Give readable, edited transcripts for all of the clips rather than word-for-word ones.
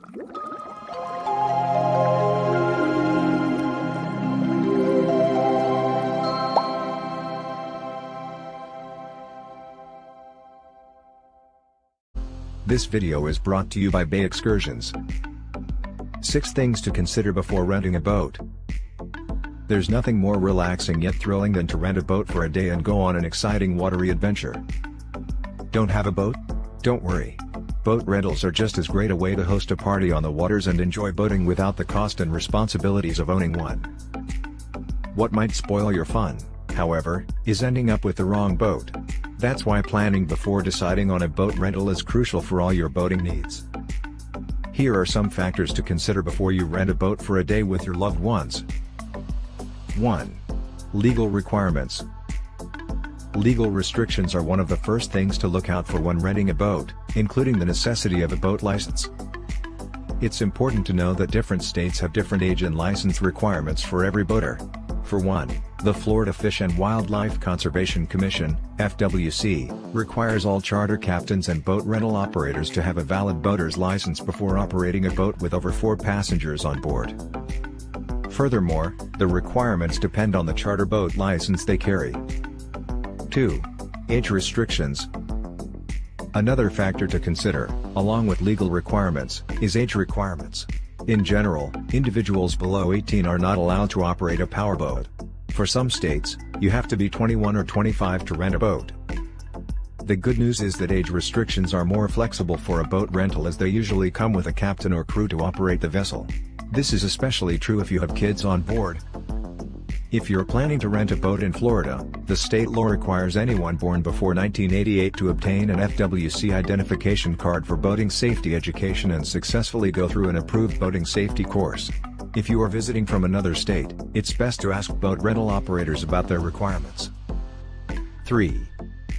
This video is brought to you by Bay Excursions. 6 things to consider before renting a boat. There's nothing more relaxing yet thrilling than to rent a boat for a day and go on an exciting watery adventure. Don't have a boat? Don't worry. Boat rentals are just as great a way to host a party on the waters and enjoy boating without the cost and responsibilities of owning one. What might spoil your fun, however, is ending up with the wrong boat. That's why planning before deciding on a boat rental is crucial for all your boating needs. Here are some factors to consider before you rent a boat for a day with your loved ones. 1. Legal requirements. Legal restrictions are one of the first things to look out for when renting a boat, including the necessity of a boat license. It's important to know that different states have different age and license requirements for every boater. For one, the Florida Fish and Wildlife Conservation Commission, FWC, requires all charter captains and boat rental operators to have a valid boater's license before operating a boat with over 4 passengers on board. Furthermore, the requirements depend on the charter boat license they carry. 2. Age restrictions. Another factor to consider, along with legal requirements, is age requirements. In general, individuals below 18 are not allowed to operate a powerboat. For some states, you have to be 21 or 25 to rent a boat. The good news is that age restrictions are more flexible for a boat rental as they usually come with a captain or crew to operate the vessel. This is especially true if you have kids on board. If you're planning to rent a boat in Florida, the state law requires anyone born before 1988 to obtain an FWC identification card for boating safety education and successfully go through an approved boating safety course. If you are visiting from another state, it's best to ask boat rental operators about their requirements. 3.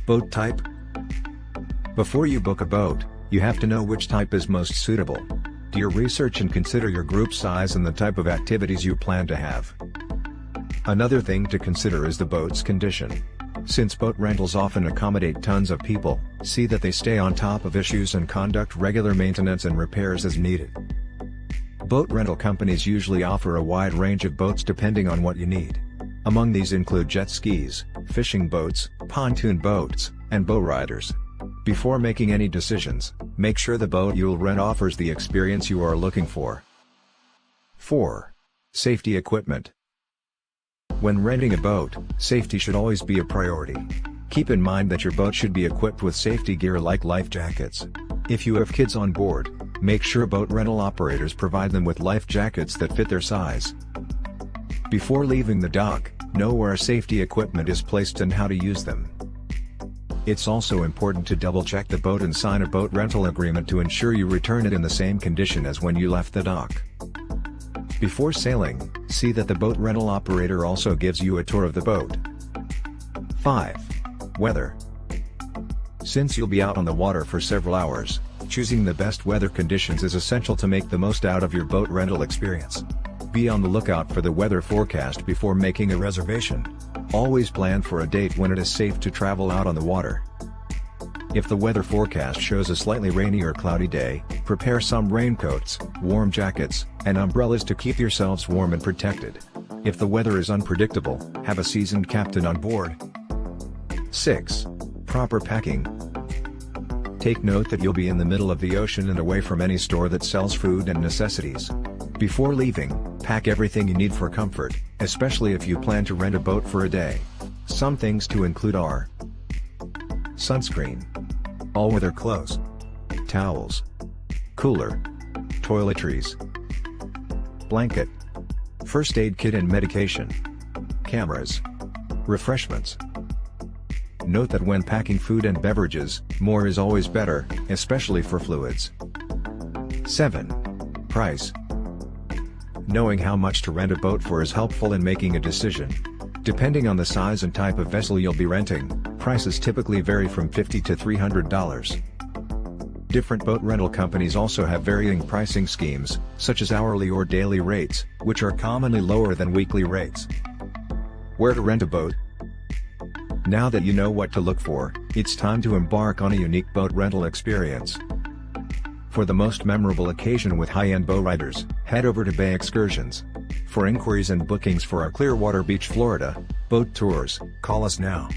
Boat type. Before you book a boat, you have to know which type is most suitable. Do your research and consider your group size and the type of activities you plan to have. Another thing to consider is the boat's condition. Since boat rentals often accommodate tons of people, see that they stay on top of issues and conduct regular maintenance and repairs as needed. Boat rental companies usually offer a wide range of boats depending on what you need. Among these include jet skis, fishing boats, pontoon boats, and bow riders. Before making any decisions, make sure the boat you'll rent offers the experience you are looking for. 4. Safety equipment. When renting a boat, safety should always be a priority. Keep in mind that your boat should be equipped with safety gear like life jackets. If you have kids on board, make sure boat rental operators provide them with life jackets that fit their size. Before leaving the dock, know where safety equipment is placed and how to use them. It's also important to double-check the boat and sign a boat rental agreement to ensure you return it in the same condition as when you left the dock. Before sailing, see that the boat rental operator also gives you a tour of the boat. 5. Weather. Since you'll be out on the water for several hours, choosing the best weather conditions is essential to make the most out of your boat rental experience. Be on the lookout for the weather forecast before making a reservation. Always plan for a date when it is safe to travel out on the water. If the weather forecast shows a slightly rainy or cloudy day, prepare some raincoats, warm jackets, and umbrellas to keep yourselves warm and protected. If the weather is unpredictable, have a seasoned captain on board. 6. Proper packing. Take note that you'll be in the middle of the ocean and away from any store that sells food and necessities. Before leaving, pack everything you need for comfort, especially if you plan to rent a boat for a day. Some things to include are: sunscreen, all-weather clothes, towels, cooler, toiletries, blanket, first aid kit and medication, cameras, refreshments. Note that when packing food and beverages, more is always better, especially for fluids. 7. Price. Knowing how much to rent a boat for is helpful in making a decision. Depending on the size and type of vessel you'll be renting, prices typically vary from $50 to $300. Different boat rental companies also have varying pricing schemes, such as hourly or daily rates, which are commonly lower than weekly rates. Where to rent a boat? Now that you know what to look for, it's time to embark on a unique boat rental experience. For the most memorable occasion with high-end bow riders, head over to Bay Excursions. For inquiries and bookings for our Clearwater Beach, Florida boat tours, call us now.